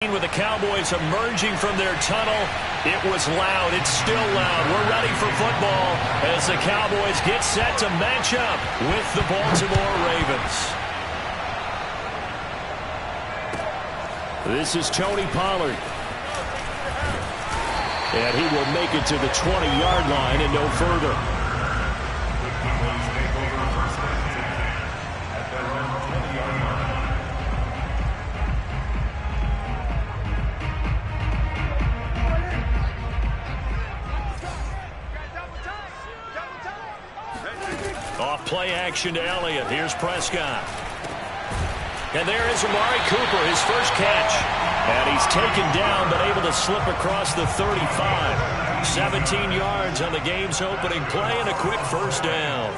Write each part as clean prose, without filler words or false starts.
With the Cowboys emerging from their tunnel, it was loud. It's still loud. We're ready for football as the Cowboys get set to match up with the Baltimore Ravens. This is Tony Pollard. And he will make it to the 20-yard line and no further. Off play action to Elliott. Here's Prescott. And there is Amari Cooper, his first catch. And he's taken down, but able to slip across the 35. 17 yards on the game's opening play and a quick first down.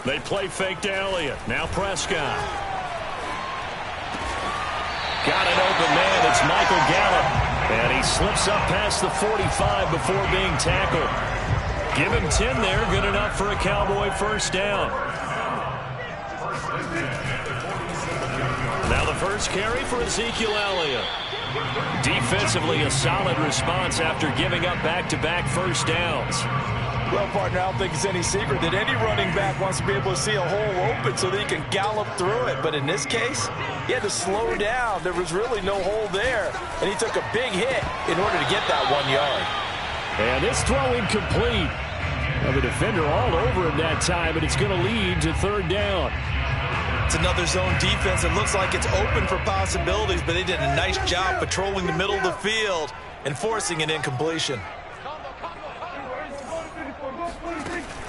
They play fake to Elliott. Now Prescott. Got an open man. It's Michael Gallup. And he slips up past the 45 before being tackled. Give him 10 there. Good enough for a Cowboy first down. Now the first carry for Ezekiel Elliott. Defensively, a solid response after giving up back-to-back first downs. Well, partner, I don't think it's any secret that any running back wants to be able to see a hole open so that he can gallop through it. But in this case, he had to slow down. There was really no hole there. And he took a big hit in order to get that 1 yard. And this throw incomplete. Well, the defender all over him that time, but it's going to lead to third down. It's another zone defense. It looks like it's open for possibilities, but they did a nice job patrolling the middle of the field and forcing an incompletion.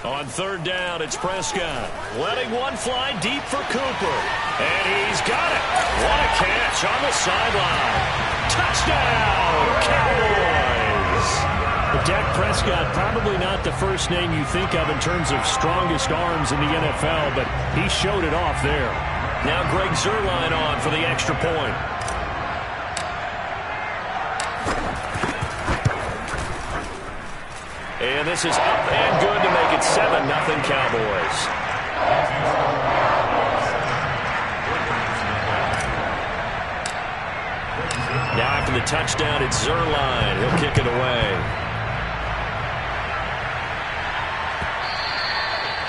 On third down, it's Prescott. Letting one fly deep for Cooper. And he's got it. What a catch on the sideline. Touchdown, Cowboys. Dak Prescott, probably not the first name you think of in terms of strongest arms in the NFL, but he showed it off there. Now Greg Zuerlein on for the extra point. And this is up and good to make it 7-0 Cowboys. Now after the touchdown, it's Zuerlein. He'll kick it away.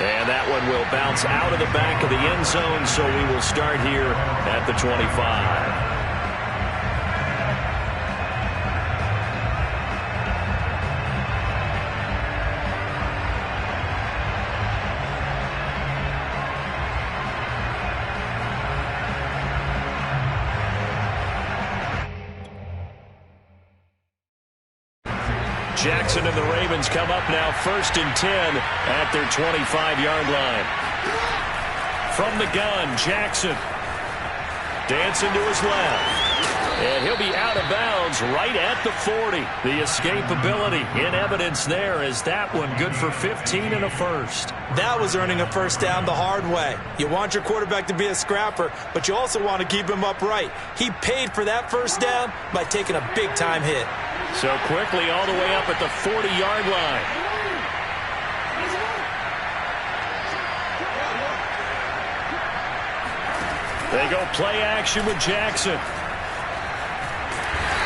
And that one will bounce out of the back of the end zone, so we will start here at the 25. Jackson and the Ravens come up now 1st and 10 at their 25-yard line. From the gun, Jackson. Dancing to his left. And he'll be out of bounds right at the 40. The escapability in evidence there as that one good for 15 and a first. That was earning a first down the hard way. You want your quarterback to be a scrapper, but you also want to keep him upright. He paid for that first down by taking a big-time hit. So quickly all the way up at the 40-yard line. They go play action with Jackson.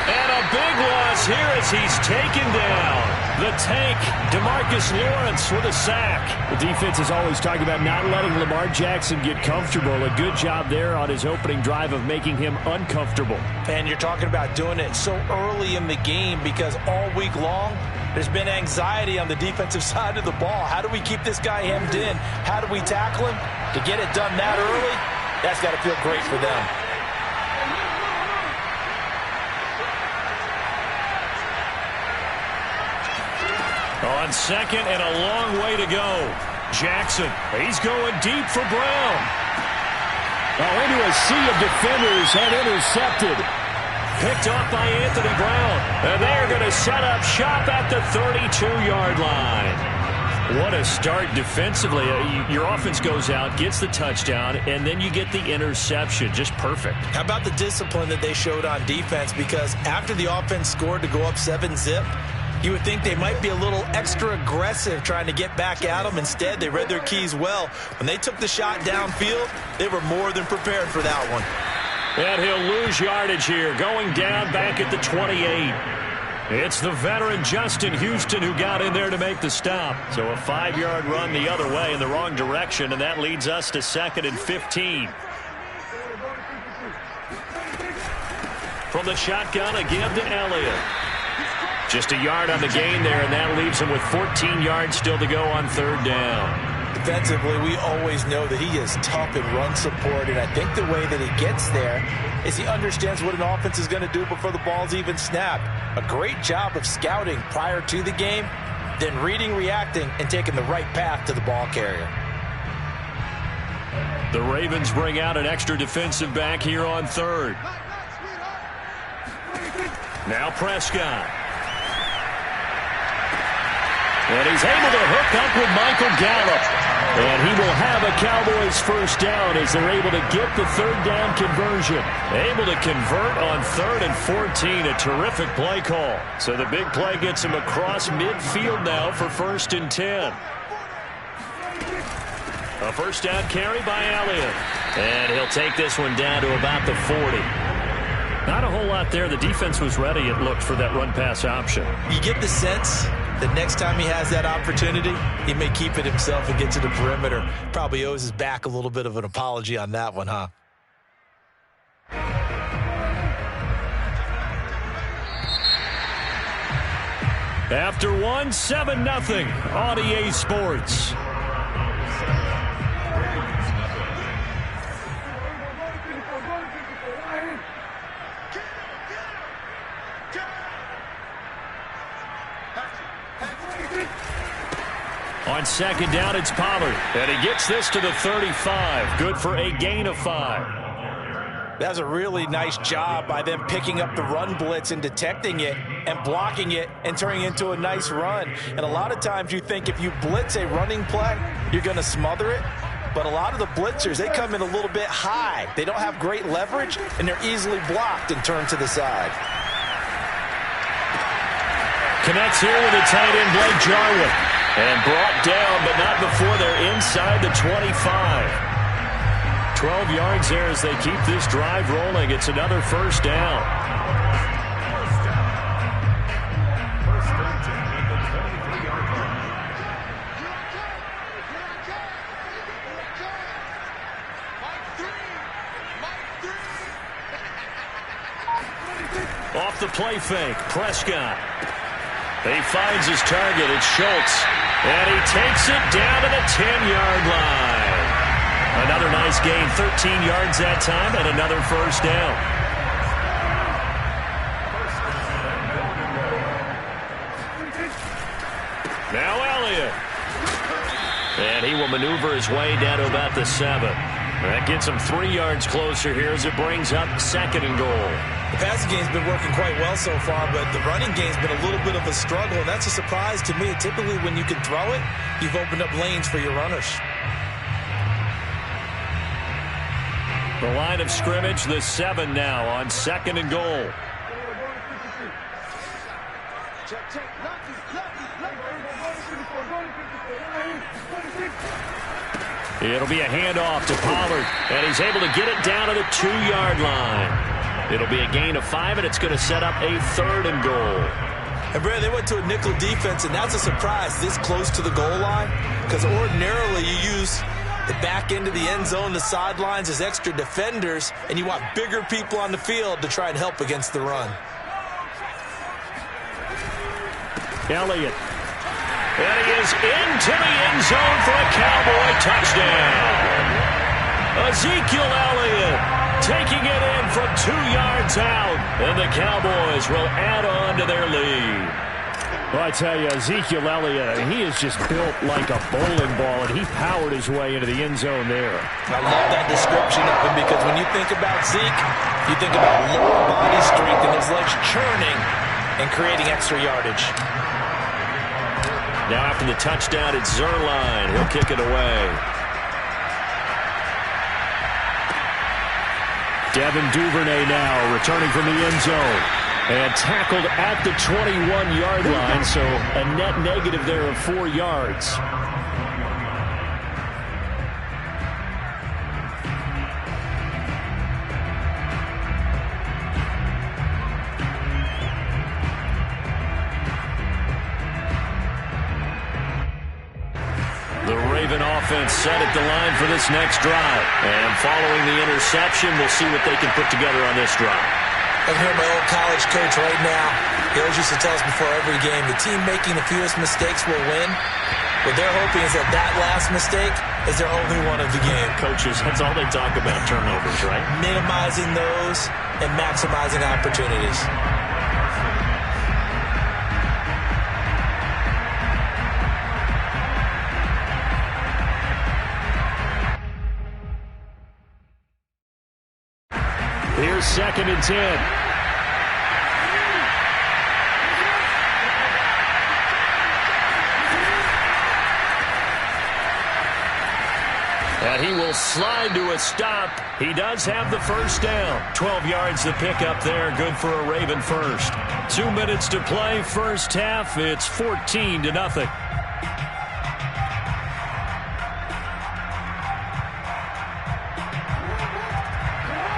And a big loss here as he's taken down. The tank, DeMarcus Lawrence with a sack. The defense is always talking about not letting Lamar Jackson get comfortable. A good job there on his opening drive of making him uncomfortable. And you're talking about doing it so early in the game because all week long, there's been anxiety on the defensive side of the ball. How do we keep this guy hemmed in? How do we tackle him? To get it done that early, that's got to feel great for them. On second and a long way to go. Jackson, he's going deep for Brown. Into a sea of defenders and intercepted. Picked off by Anthony Brown. And they're going to set up shop at the 32-yard line. What a start defensively. Your offense goes out, gets the touchdown, and then you get the interception. Just perfect. How about the discipline that they showed on defense? Because after the offense scored to go up 7-zip, You would think they might be a little extra aggressive trying to get back at them. Instead, they read their keys well. When they took the shot downfield, they were more than prepared for that one. And he'll lose yardage here, going down back at the 28. It's the veteran Justin Houston who got in there to make the stop. So a 5-yard run the other way in the wrong direction, and that leads us to 2nd and 15. From the shotgun, a give to Elliott. Just a yard on the gain there, and that leaves him with 14 yards still to go on 3rd down. Defensively, we always know that he is tough in run support, and I think the way that he gets there is he understands what an offense is going to do before the ball's even snapped. A great job of scouting prior to the game, then reading, reacting, and taking the right path to the ball carrier. The Ravens bring out an extra defensive back here on 3rd. Now Prescott. And he's able to hook up with Michael Gallup. And he will have a Cowboys 1st down as they're able to get the 3rd down conversion. Able to convert on 3rd and 14. A terrific play call. So the big play gets him across midfield now for 1st and 10. A 1st down carry by Elliott. And he'll take this one down to about the 40. Not a whole lot there. The defense was ready, it looked, for that run-pass option. You get the sense that next time he has that opportunity, he may keep it himself and get to the perimeter. Probably owes his back a little bit of an apology on that one, huh? After 1, 7-0 on EA Sports. On 2nd down, it's Pollard. And he gets this to the 35. Good for a gain of 5. That's a really nice job by them picking up the run blitz and detecting it and blocking it and turning it into a nice run. And a lot of times you think if you blitz a running play, you're going to smother it. But a lot of the blitzers, they come in a little bit high. They don't have great leverage, and they're easily blocked and turned to the side. Connects here with the tight end, Blake Jarwin. And brought down, but not before they're inside the 25. 12 yards there as they keep this drive rolling. It's another 1st down. Off the play fake, Prescott. He finds his target. It's Schultz. And he takes it down to the 10-yard line. Another nice gain, 13 yards that time, and another 1st down. Now Elliott. And he will maneuver his way down to about the 7. That gets him 3 yards closer here as it brings up 2nd and goal. The passing game's been working quite well so far, but the running game's been a little bit of a struggle, and that's a surprise to me. Typically, when you can throw it, you've opened up lanes for your runners. The line of scrimmage, the 7 now on 2nd and goal. It'll be a handoff to Pollard, and he's able to get it down to the 2-yard line. It'll be a gain of 5, and it's going to set up a 3rd and goal. And, Brad, they went to a nickel defense, and that's a surprise this close to the goal line, because ordinarily you use the back end of the end zone, the sidelines as extra defenders, and you want bigger people on the field to try and help against the run. Elliott. And he is into the end zone for a Cowboy touchdown. Ezekiel Elliott taking it in from 2 yards out, and the Cowboys will add on to their lead. Well, I tell you, Ezekiel Elliott, he is just built like a bowling ball, and he powered his way into the end zone there. I love that description of him, because when you think about Zeke, you think about lower body strength and his legs churning and creating extra yardage. Now after the touchdown, it's Zuerlein. He'll kick it away. Devin Duvernay now returning from the end zone. And tackled at the 21-yard line, so a net negative there of 4 yards. The Raven offense set at the line for this next drive. And following the interception, we'll see what they can put together on this drive. I hear my old college coach right now. He always used to tell us before every game, the team making the fewest mistakes will win. What they're hoping is that that last mistake is their only one of the game. Coaches, that's all they talk about, turnovers, right? Minimizing those and maximizing opportunities. Here's 2nd and 10. And he will slide to a stop. He does have the first down. 12 yards to pick up there. Good for a Raven first. 2 minutes to play. First half. It's 14-0.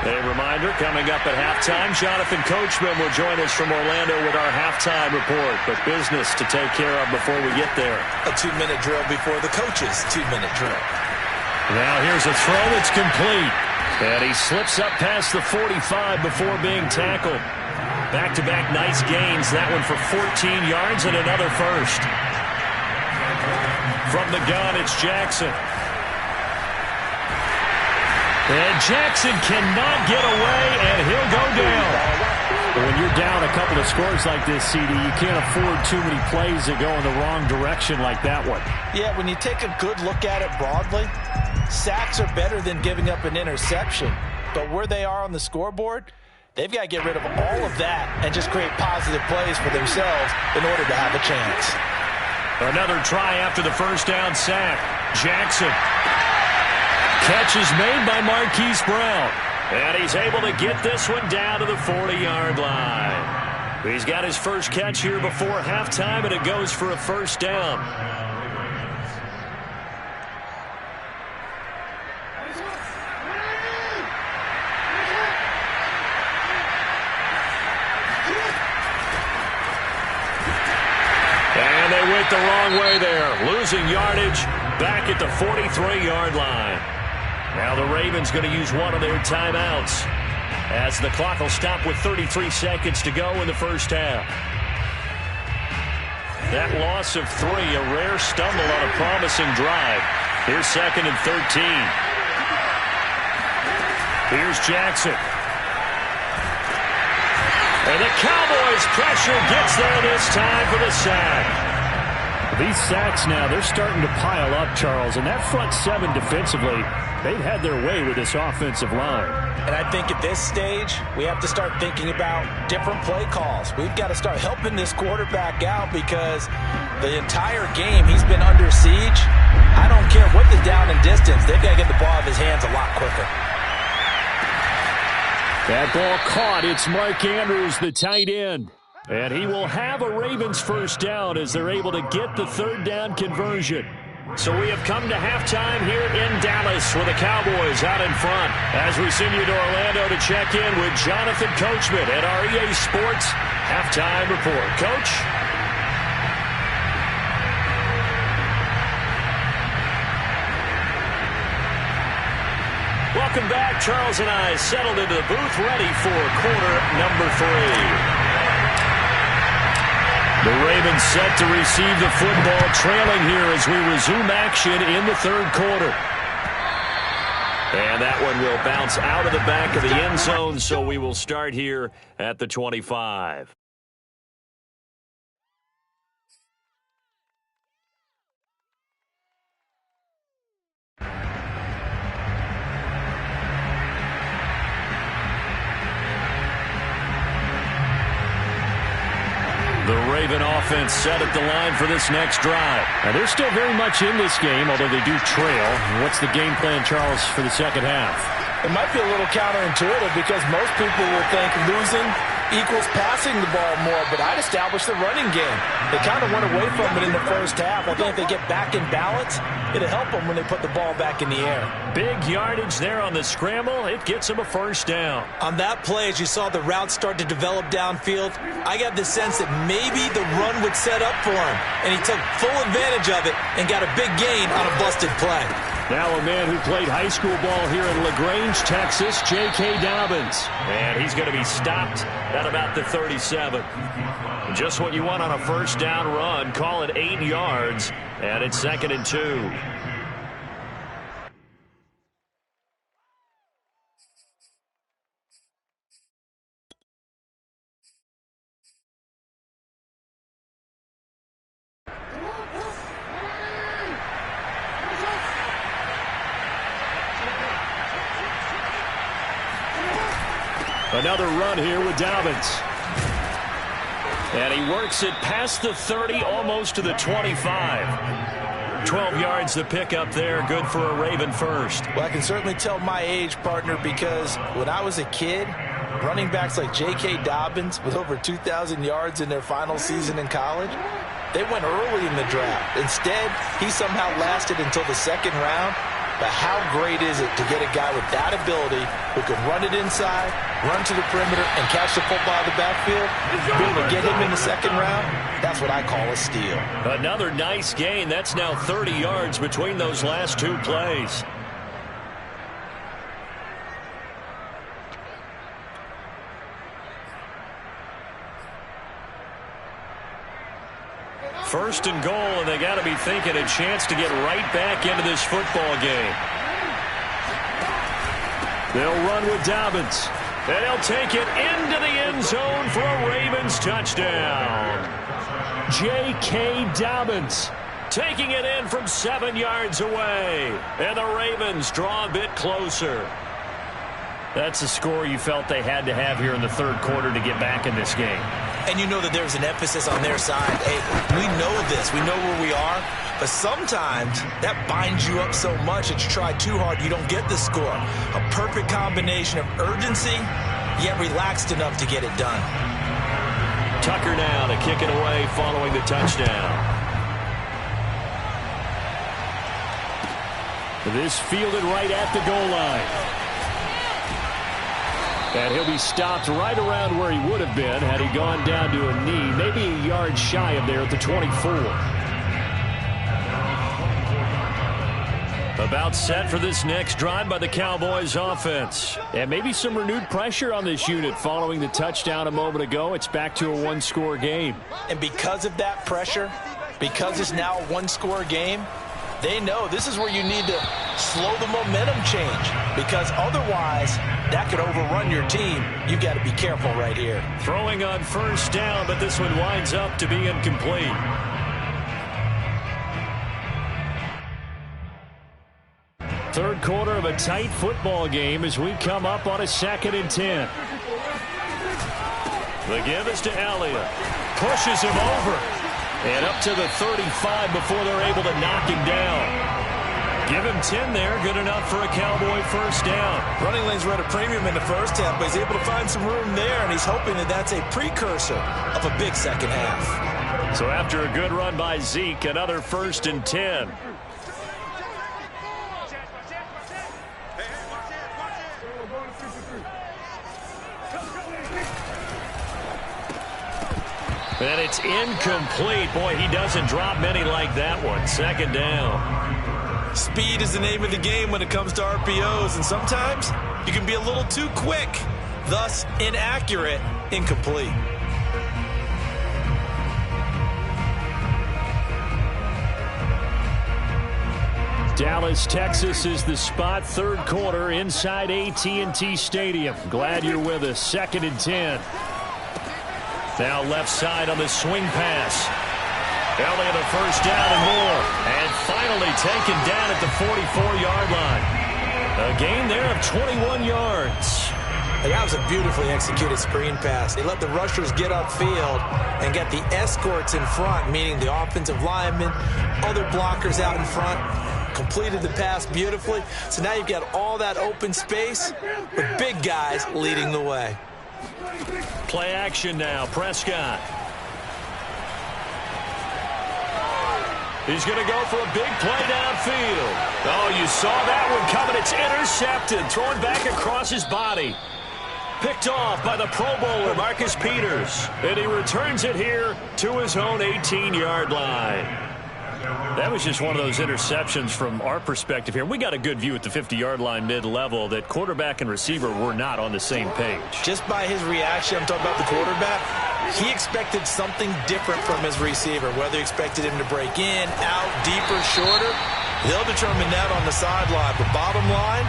A reminder, coming up at halftime, Jonathan Coachman will join us from Orlando with our halftime report. But business to take care of before we get there. A 2-minute drill before the coach's 2-minute drill. Now here's a throw that's complete. And he slips up past the 45 before being tackled. Back-to-back nice gains. That one for 14 yards and another first. From the gun, it's Jackson. And Jackson cannot get away, and he'll go down. When you're down a couple of scores like this, CD, you can't afford too many plays that go in the wrong direction like that one. Yeah, when you take a good look at it broadly, sacks are better than giving up an interception. But where they are on the scoreboard, they've got to get rid of all of that and just create positive plays for themselves in order to have a chance. Another try after the first down sack. Jackson. Catch is made by Marquise Brown. And he's able to get this one down to the 40-yard line. He's got his first catch here before halftime, and it goes for a first down. And they went the wrong way there, losing yardage back at the 43-yard line. Now the Ravens going to use one of their timeouts as the clock will stop with 33 seconds to go in the first half. That loss of 3, a rare stumble on a promising drive. Here's 2nd and 13. Here's Jackson. And the Cowboys' pressure gets there this time for the sack. These sacks now, they're starting to pile up, Charles. And that front 7 defensively, they've had their way with this offensive line. And I think at this stage, we have to start thinking about different play calls. We've got to start helping this quarterback out because the entire game he's been under siege. I don't care what the down and distance. They've got to get the ball out of his hands a lot quicker. That ball caught. It's Mark Andrews, the tight end. And he will have a Ravens first down as they're able to get the third down conversion. So we have come to halftime here in Dallas with the Cowboys out in front. As we send you to Orlando to check in with Jonathan Coachman at our EA Sports Halftime Report. Coach? Welcome back. Charles and I settled into the booth ready for quarter number 3. The Ravens set to receive the football, trailing here as we resume action in the third quarter. And that one will bounce out of the back of the end zone, so we will start here at the 25. The Raven offense set at the line for this next drive. And they're still very much in this game, although they do trail. What's the game plan, Charles, for the second half? It might be a little counterintuitive because most people will think losing equals passing the ball more, but I'd establish the running game. They kind of went away from it in the first half. I think if they get back in balance, it'll help them when they put the ball back in the air. Big yardage there on the scramble. It gets them a first down. On that play, as you saw the route start to develop downfield, I got the sense that maybe the run would set up for him, and he took full advantage of it and got a big gain on a busted play. Now a man who played high school ball here in LaGrange, Texas, J.K. Dobbins. And he's going to be stopped at about the 37. Just what you want on a first down run. Call it 8 yards, and it's 2nd and 2. Another run here with Dobbins. And he works it past the 30, almost to the 25. 12 yards to pick up there. Good for a Raven first. Well, I can certainly tell my age, partner, because when I was a kid, running backs like J.K. Dobbins with over 2,000 yards in their final season in college, they went early in the draft. Instead, he somehow lasted until the 2nd round. But how great is it to get a guy with that ability who can run it inside, run to the perimeter, and catch the football in the backfield? Be able to get him in the 2nd round, that's what I call a steal. Another nice gain. That's now 30 yards between those last 2 plays. First and goal, and they got to be thinking a chance to get right back into this football game. They'll run with Dobbins, and he'll take it into the end zone for a Ravens touchdown. J.K. Dobbins taking it in from 7 yards away, and the Ravens draw a bit closer. That's a score you felt they had to have here in the 3rd quarter to get back in this game. And you know that there's an emphasis on their side. Hey, we know this. We know where we are. But sometimes that binds you up so much that you try too hard, you don't get the score. A perfect combination of urgency, yet relaxed enough to get it done. Tucker now to kick it away following the touchdown. This fielded right at the goal line. And he'll be stopped right around where he would have been had he gone down to a knee, maybe a yard shy of there at the 24. About set for this next drive by the Cowboys offense. And maybe some renewed pressure on this unit following the touchdown a moment ago. It's back to a 1-score game. And because of that pressure, because it's now a 1-score game, they know this is where you need to slow the momentum change, because otherwise that could overrun your team. You got to be careful right here. Throwing on first down, but this one winds up to be incomplete. Third quarter of a tight football game as we come up on a 2nd and 10. The give is to Elliott. Pushes him over. And up to the 35 before they're able to knock him down. Give him 10 there. Good enough for a Cowboy first down. Running lanes were at a premium in the first half, but he's able to find some room there, and he's hoping that that's a precursor of a big 2nd half. So after a good run by Zeke, another 1st and 10. And it's incomplete. Boy, he doesn't drop many like that one. 2nd down. Speed is the name of the game when it comes to RPOs, and sometimes you can be a little too quick, thus inaccurate, incomplete. Dallas, Texas is the spot. 3rd quarter inside AT&T Stadium. Glad you're with us. 2nd and 10. Now left side on the swing pass. Elliott a first down and more. And finally taken down at the 44-yard line. A gain there of 21 yards. That was a beautifully executed screen pass. They let the rushers get upfield and get the escorts in front, meaning the offensive linemen, other blockers out in front. Completed the pass beautifully. So now you've got all that open space with big guys leading the way. Play action now, Prescott. He's going to go for a big play downfield. Oh, you saw that one coming. It's intercepted. Thrown back across his body. Picked off by the Pro Bowler, Marcus Peters. And he returns it here to his own 18-yard line. That was just one of those interceptions from our perspective here. We got a good view at the 50-yard line mid-level that quarterback and receiver were not on the same page. Just by his reaction, I'm talking about the quarterback, he expected something different from his receiver, whether he expected him to break in, out, deeper, shorter. They'll determine that on the sideline. But bottom line,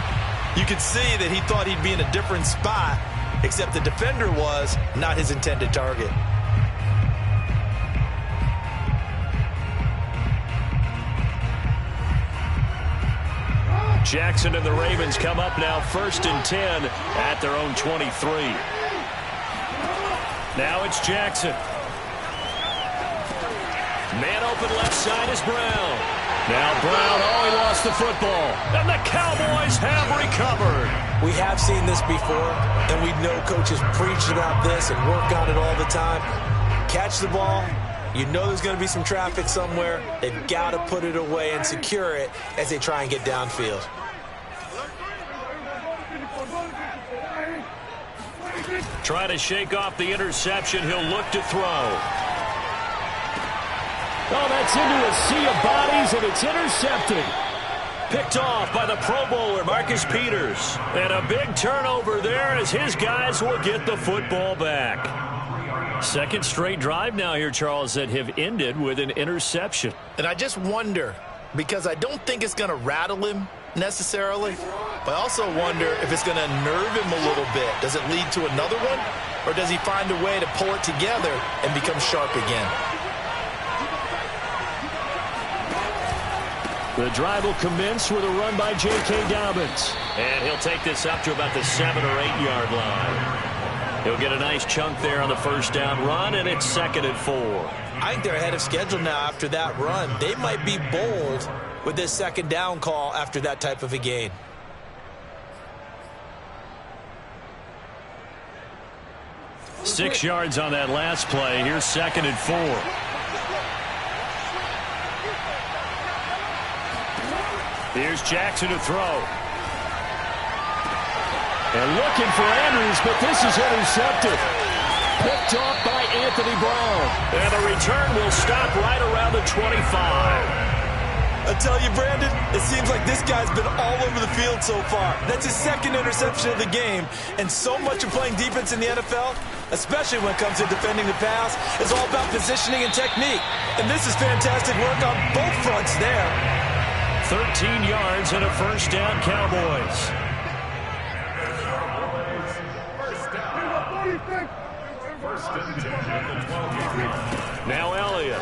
you could see that he thought he'd be in a different spot, except the defender was not his intended target. Jackson and the Ravens come up now 1st and 10 at their own 23. Now it's Jackson. Man open left side is Brown. Now Brown, oh, he lost the football. And the Cowboys have recovered. We have seen this before, and we know coaches preach about this and work on it all the time. Catch the ball. You know there's going to be some traffic somewhere. They've got to put it away and secure it as they try and get downfield. Try to shake off the interception. He'll look to throw. Oh, that's into a sea of bodies, and it's intercepted. Picked off by the Pro Bowler, Marcus Peters. And a big turnover there as his guys will get the football back. Second straight drive now here, Charles, that have ended with an interception. And I just wonder, because I don't think it's going to rattle him necessarily, but I also wonder if it's going to nerve him a little bit. Does it lead to another one, or does he find a way to pull it together and become sharp again? The drive will commence with a run by J.K. Dobbins. And he'll take this up to about the 7 or 8 yard line. He'll get a nice chunk there on the first down run, and it's 2nd and 4. I think they're ahead of schedule now after that run. They might be bold with this second down call after that type of a gain. Six yards on that last play. Here's 2nd and 4. Here's Jackson to throw. And looking for Andrews, but this is intercepted. Picked off by Anthony Brown. And the return will stop right around the 25. I tell you, Brandon, it seems like this guy's been all over the field so far. That's his second interception of the game. And so much of playing defense in the NFL, especially when it comes to defending the pass, is all about positioning and technique. And this is fantastic work on both fronts there. 13 yards and a first down, Cowboys. Now Elliott.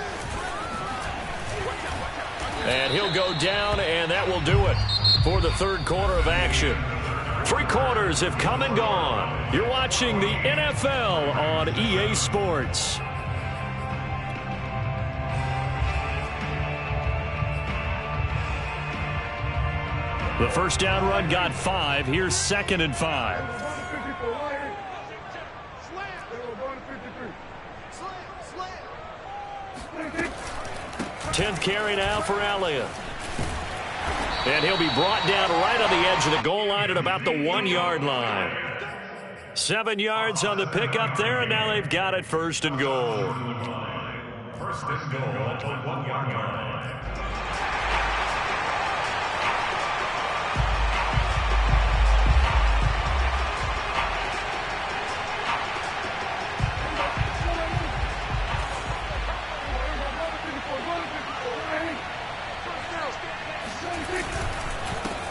And he'll go down, and that will do it for the third quarter of action. 3 quarters have come and gone. You're watching the NFL on EA Sports. The first down run got 5. Here's 2nd and 5. 10th carry now for Elliott. And he'll be brought down right on the edge of the goal line at about the 1 yard line. 7 yards on the pickup there, and now they've got it 1st and goal. 1st and goal at the 1 yard line.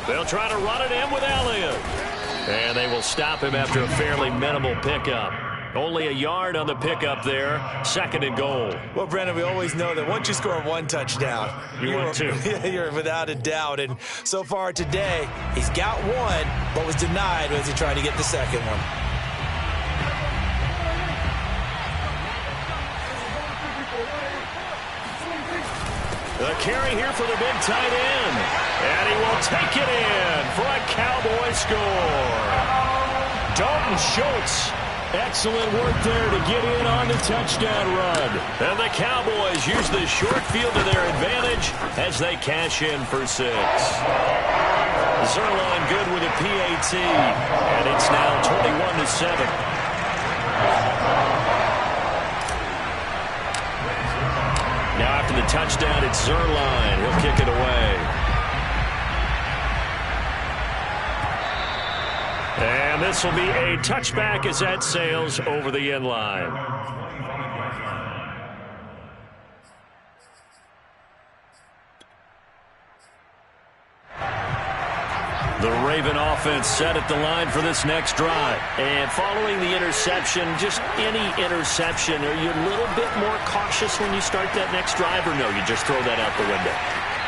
They'll try to run it in with Elliott. And they will stop him after a fairly minimal pickup. Only a yard on the pickup there. 2nd and goal. Well, Brandon, we always know that once you score 1 touchdown, you want 2. You're without a doubt. And so far today, he's got 1, but was denied as he tried to get the second one. The carry here for the big tight end. And he will take it in for a Cowboy score. Dalton Schultz Excellent work there to get in on the touchdown run. And the Cowboys use the short field to their advantage as they cash in for 6. Zerline good with a PAT, and it's now 21-7. Now after the touchdown, it's Zerline. He'll kick it away. And this will be a touchback as that sails over the end line. The Raven offense set at the line for this next drive. And following the interception, just any interception, are you a little bit more cautious when you start that next drive, or no, you just throw that out the window?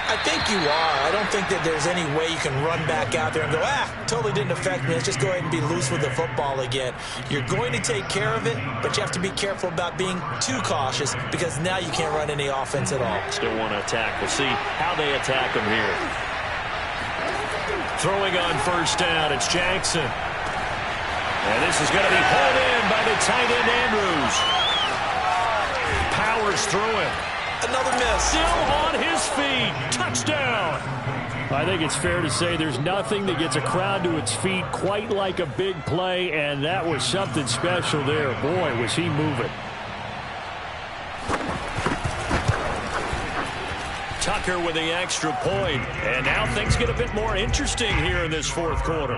I think you are. I don't think that there's any way you can run back out there and go, totally didn't affect me. Let's just go ahead and be loose with the football again. You're going to take care of it, but you have to be careful about being too cautious because now you can't run any offense at all. Still want to attack. We'll see how they attack them here. Throwing on first down, it's Jackson. And this is going to be pulled in by the tight end Andrews. Powers through him. Another miss. Still on his feet. Touchdown. I think it's fair to say there's nothing that gets a crowd to its feet quite like a big play, and that was something special there. Boy, was he moving. Tucker with the extra point, and now things get a bit more interesting here in this fourth quarter.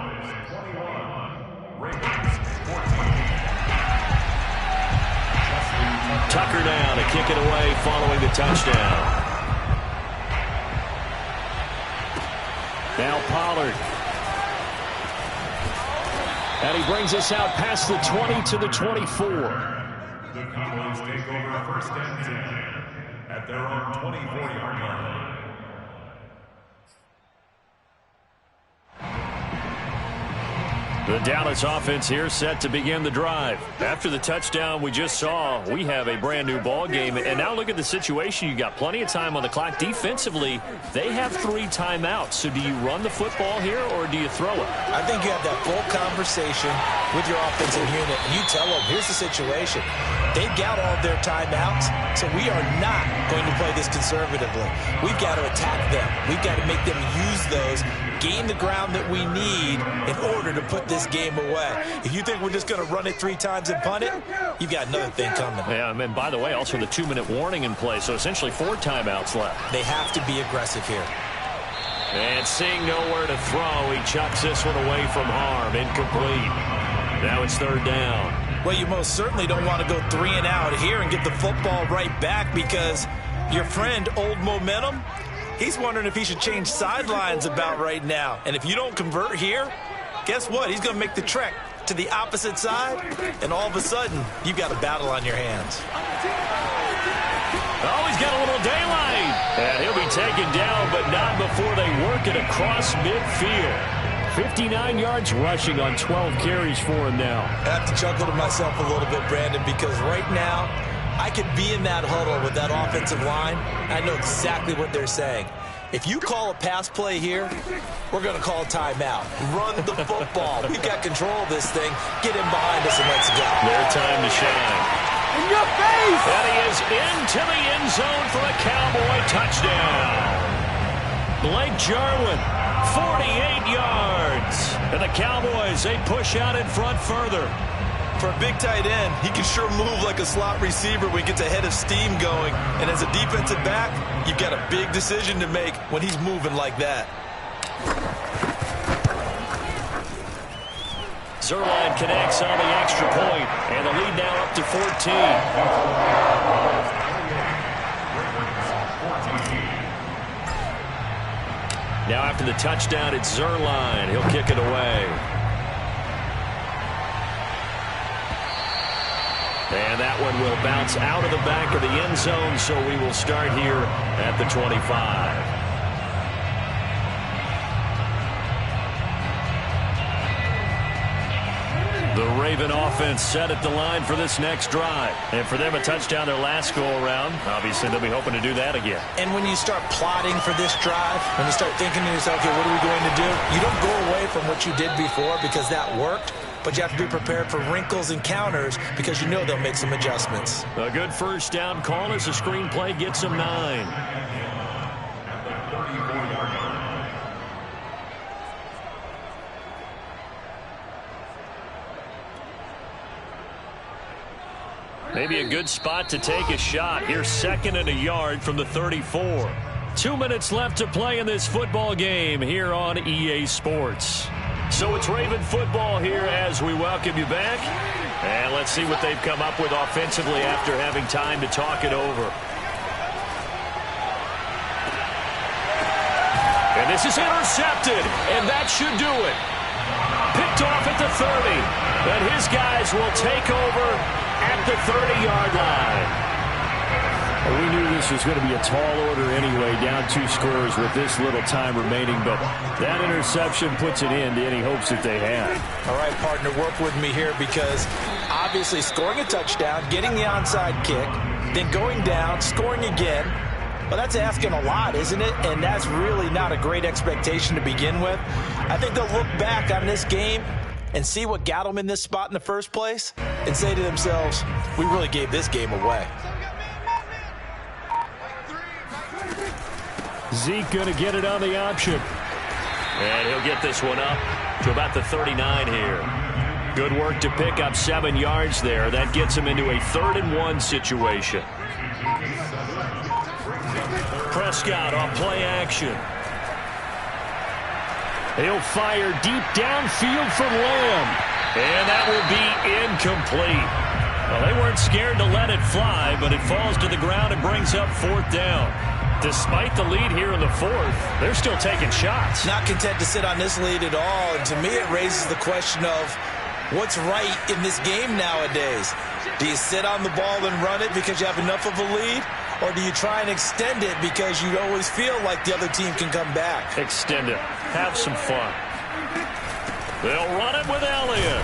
Tucker down to kick it away following the touchdown. Now Pollard. And he brings us out past the 20 to the 24. The Cowboys take over first and 10 at their own 24-yard line. The Dallas offense here set to begin the drive. After the touchdown we just saw, we have a brand new ball game. And now look at the situation. You got plenty of time on the clock. Defensively, they have 3 timeouts. So do you run the football here or do you throw it? I think you have that full conversation with your offensive unit. And you tell them, here's the situation. They've got all of their timeouts, so we are not going to play this conservatively. We've got to attack them. We've got to make them use those, gain the ground that we need in order to put this game away. If you think we're just going to run it 3 times and punt it, you've got another thing coming. Yeah, and by the way, also the 2-minute warning in play, so essentially 4 timeouts left. They have to be aggressive here. And seeing nowhere to throw, he chucks this one away from harm. Incomplete. Now it's 3rd down. Well, you most certainly don't want to go 3 and out here and get the football right back because your friend, Old Momentum, he's wondering if he should change sidelines about right now. And if you don't convert here, guess what? He's going to make the trek to the opposite side, and all of a sudden, you've got a battle on your hands. Oh, he's got a little daylight. And he'll be taken down, but not before they work it across midfield. 59 yards rushing on 12 carries for him now. I have to chuckle to myself a little bit, Brandon, because right now, I could be in that huddle with that offensive line. I know exactly what they're saying. If you call a pass play here, we're going to call a timeout. Run the football. We've got control of this thing. Get in behind us and let's go. Their time to shine. In your face! And he is into the end zone for a Cowboy touchdown. Blake Jarwin, 48 yards. And the Cowboys, they push out in front further. For a big tight end, he can sure move like a slot receiver when he gets a head of steam going. And as a defensive back, you've got a big decision to make when he's moving like that. Zerline connects on the extra point, and the lead now up to 14. Now after the touchdown, it's Zerline. He'll kick it away. And that one will bounce out of the back of the end zone, so we will start here at the 25. The Raven offense set at the line for this next drive. And for them, a touchdown their last go-around. Obviously, they'll be hoping to do that again. And when you start plotting for this drive, when you start thinking to yourself, okay, what are we going to do? You don't go away from what you did before because that worked. but you have to be prepared for wrinkles and counters because you know they'll make some adjustments. A good first down call as the screenplay gets him 9. Maybe a good spot to take a shot. Here's 2nd and a yard from the 34. 2 minutes left to play in this football game here on EA Sports. So it's Raven football here as we welcome you back. And let's see what they've come up with offensively after having time to talk it over. And this is intercepted, and that should do it. Picked off at the 30, and his guys will take over at the 30-yard line. Well, we knew this was going to be a tall order anyway, down 2 scores with this little time remaining, but that interception puts an end to any hopes that they had. All right, partner, work with me here because obviously scoring a touchdown, getting the onside kick, then going down, scoring again, well, that's asking a lot, isn't it? And that's really not a great expectation to begin with. I think they'll look back on this game and see what got them in this spot in the first place and say to themselves, we really gave this game away. Zeke going to get it on the option. And he'll get this one up to about the 39 here. Good work to pick up 7 yards there. That gets him into a 3rd and 1 situation. Prescott on play action. He'll fire deep downfield from Lamb. And that will be incomplete. Well, they weren't scared to let it fly, but it falls to the ground and brings up 4th down. Despite the lead here in the 4th, they're still taking shots. Not content to sit on this lead at all. And to me, it raises the question of what's right in this game nowadays. Do you sit on the ball and run it because you have enough of a lead? Or do you try and extend it because you always feel like the other team can come back? Extend it. Have some fun. They'll run it with Elliott.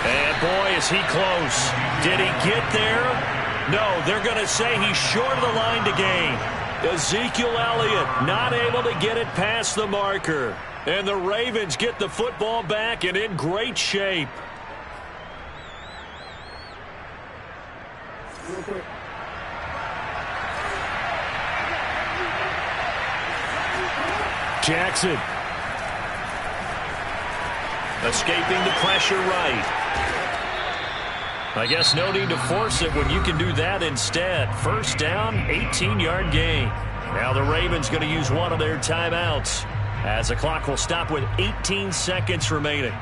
And boy, is he close. Did he get there? No, they're going to say he's short of the line to gain. Ezekiel Elliott not able to get it past the marker. And the Ravens get the football back and in great shape. Jackson. Escaping the pressure right. I guess no need to force it when you can do that instead. First down, 18-yard gain. Now the Ravens going to use one of their timeouts as the clock will stop with 18 seconds remaining.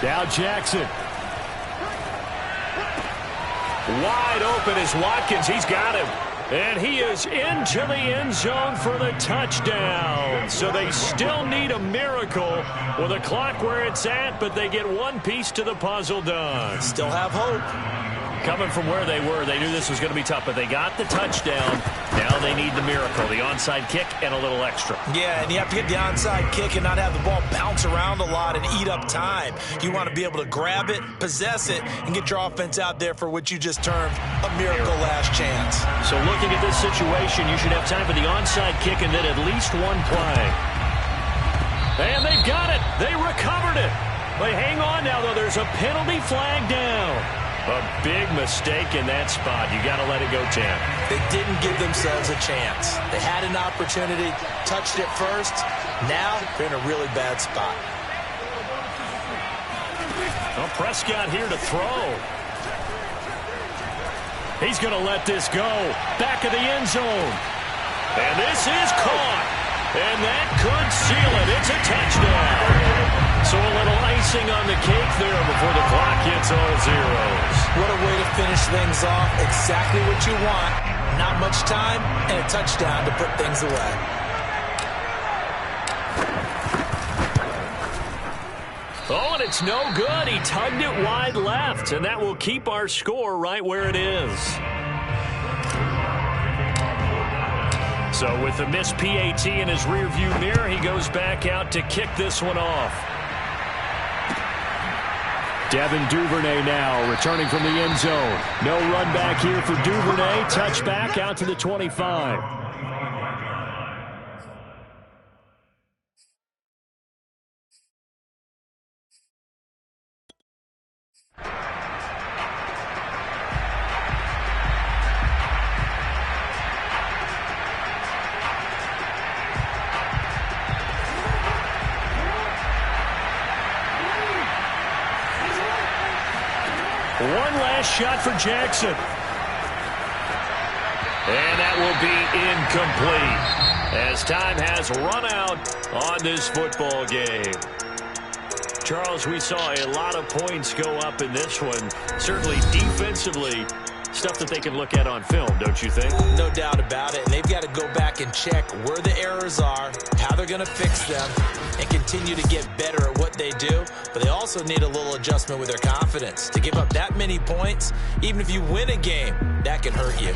Now Jackson. Wide open is Watkins. He's got him. And he is into the end zone for the touchdown. So they still need a miracle with the clock where it's at, but they get one piece to the puzzle done. Still have hope. Coming from where they were, they knew this was going to be tough, but they got the touchdown. Now they need the miracle, the onside kick and a little extra. Yeah, and you have to get the onside kick and not have the ball bounce around a lot and eat up time. You want to be able to grab it, possess it, and get your offense out there for what you just termed a miracle last chance. So looking at this situation, you should have time for the onside kick and then at least one play. And they've got it. They recovered it. But hang on now, though. There's a penalty flag down. A big mistake in that spot. You got to let it go, Tam. They didn't give themselves a chance. They had an opportunity, touched it first. Now they're in a really bad spot. Well, Prescott here to throw. He's going to let this go. Back of the end zone. And this is caught. And that could seal it. It's a touchdown. So a little icing on the cake there before the clock hits all zeros. What a way to finish things off. Exactly what you want. Not much time and a touchdown to put things away. Oh, and it's no good. He tugged it wide left, and that will keep our score right where it is. So with the missed PAT in his rearview mirror, he goes back out to kick this one off. Devin Duvernay now returning from the end zone. No run back here for Duvernay. Touchback out to the 25. One last shot for Jackson. And that will be incomplete as time has run out on this football game. Charles, we saw a lot of points go up in this one. Certainly defensively, stuff that they can look at on film, don't you think? No doubt about it. And they've got to go back and check where the errors are, how they're going to fix them, and continue to get better at what they do. But they also need a little adjustment with their confidence. To give up that many points, even if you win a game, that can hurt you.